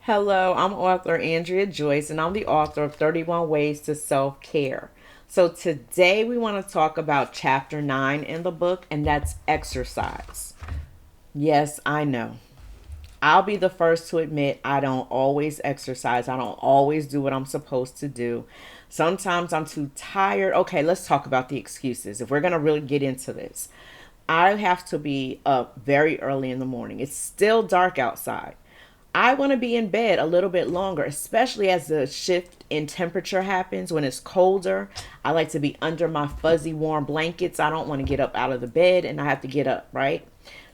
Hello, I'm author Andrea Joyce, and I'm the author of 31 Ways to Self Care. So, today we want to talk about chapter 9 in the book, and that's exercise. Yes, I know. I'll be the first to admit I don't always exercise. I don't always do what I'm supposed to do. Sometimes I'm too tired. Okay, let's talk about the excuses. If we're going to really get into this, I have to be up very early in the morning. It's still dark outside. I want to be in bed a little bit longer, especially as the shift in temperature happens when it's colder. I like to be under my fuzzy warm blankets. I don't want to get up out of the bed and I have to get up, right?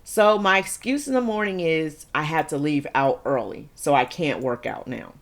So my excuse in the morning is I have to leave out early, so I can't work out now.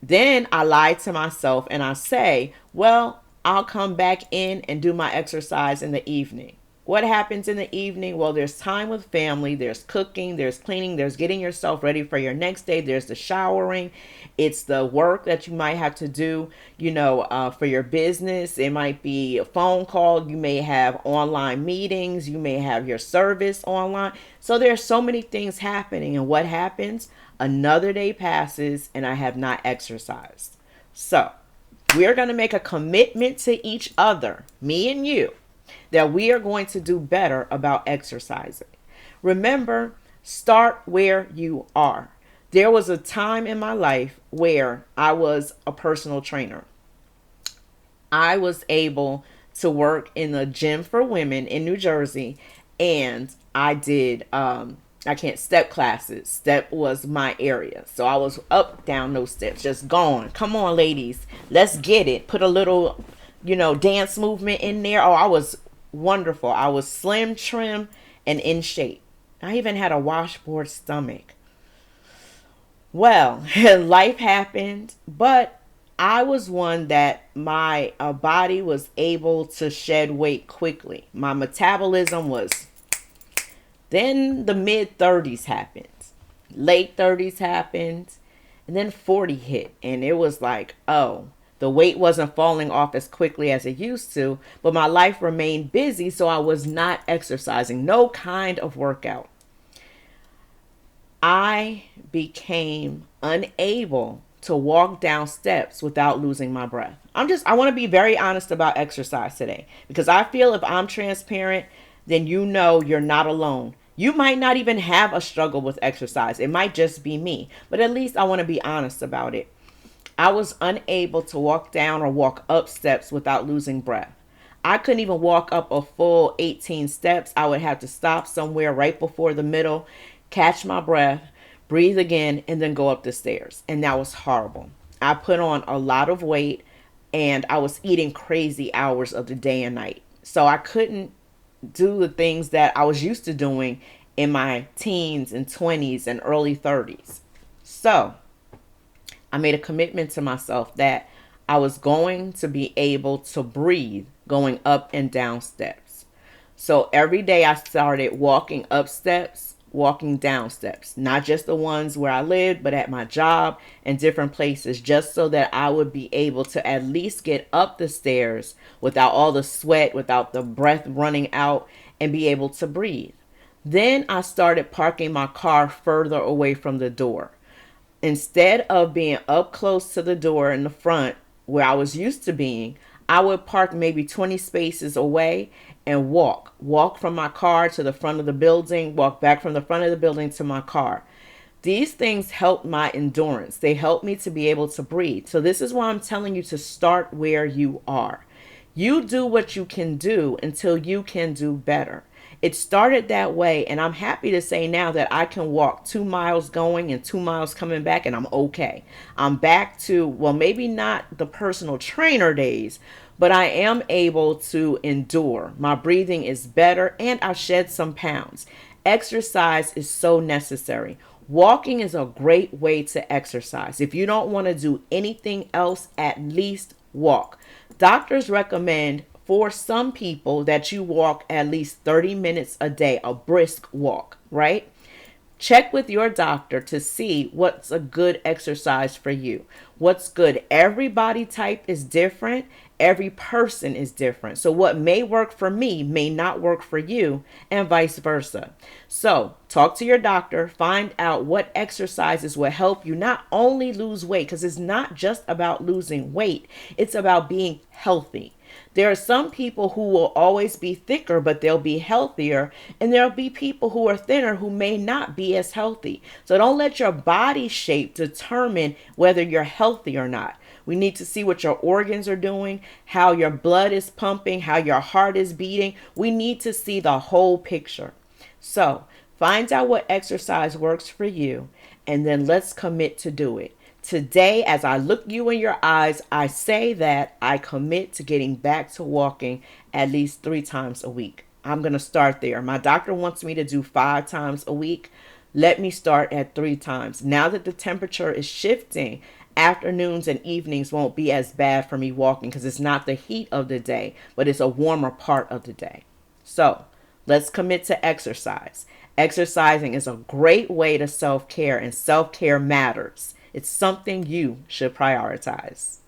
Then I lie to myself and I say, well, I'll come back in and do my exercise in the evening. What happens in the evening? Well, there's time with family, there's cooking, there's cleaning, there's getting yourself ready for your next day, there's the showering, it's the work that you might have to do, for your business. It might be a phone call, you may have online meetings, you may have your service online. So there's so many things happening, and what happens? Another day passes and I have not exercised. So we're going to make a commitment to each other, me and you, that we are going to do better about exercising. Remember, start where you are. There was a time in my life where I was a personal trainer. I was able to work in the gym for women in New Jersey, and I did I can't step classes. Step was my area. So I was up down those steps, just going. Come on, ladies. Let's get it. Put a little, dance movement in there. Oh, I was wonderful. I was slim, trim, and in shape. I even had a washboard stomach. Well, life happened, but I was one that my body was able to shed weight quickly. My metabolism was. Then the mid 30s happened, late 30s happened, and then 40 hit. And it was like, oh, the weight wasn't falling off as quickly as it used to, but my life remained busy, so I was not exercising, no kind of workout. I became unable to walk down steps without losing my breath. I want to be very honest about exercise today because I feel if I'm transparent, then you know you're not alone. You might not even have a struggle with exercise. It might just be me, but at least I want to be honest about it. I was unable to walk down or walk up steps without losing breath. I couldn't even walk up a full 18 steps. I would have to stop somewhere right before the middle, catch my breath, breathe again, and then go up the stairs. And that was horrible. I put on a lot of weight and I was eating crazy hours of the day and night. So I couldn't do the things that I was used to doing in my teens and 20s and early 30s. So I made a commitment to myself that I was going to be able to breathe going up and down steps. So every day I started walking up steps, walking down steps, not just the ones where I lived, but at my job and different places, just so that I would be able to at least get up the stairs without all the sweat, without the breath running out, and be able to breathe. Then I started parking my car further away from the door. Instead of being up close to the door in the front where I was used to being, I would park maybe 20 spaces away and walk from my car to the front of the building, walk back from the front of the building to my car. These things helped my endurance. They helped me to be able to breathe. So this is why I'm telling you to start where you are. You do what you can do until you can do better. It started that way, and I'm happy to say now that I can walk 2 miles going and 2 miles coming back, and I'm okay. I'm back to, well, maybe not the personal trainer days, but I am able to endure. My breathing is better, and I've shed some pounds. Exercise is so necessary. Walking is a great way to exercise. If you don't want to do anything else, at least walk. Doctors recommend for some people that you walk at least 30 minutes a day, a brisk walk, right? Check with your doctor to see what's a good exercise for you. What's good? Every body type is different. Every person is different. So what may work for me may not work for you, and vice versa. So talk to your doctor, find out what exercises will help you not only lose weight, because it's not just about losing weight, it's about being healthy. There are some people who will always be thicker, but they'll be healthier. And there'll be people who are thinner who may not be as healthy. So don't let your body shape determine whether you're healthy or not. We need to see what your organs are doing, how your blood is pumping, how your heart is beating. We need to see the whole picture. So find out what exercise works for you, and then let's commit to do it. Today, as I look you in your eyes, I say that I commit to getting back to walking at least 3 times a week. I'm going to start there. My doctor wants me to do 5 times a week. Let me start at 3 times. Now that the temperature is shifting, afternoons and evenings won't be as bad for me walking because it's not the heat of the day, but it's a warmer part of the day. So let's commit to exercise. Exercising is a great way to self-care, and self-care matters. It's something you should prioritize.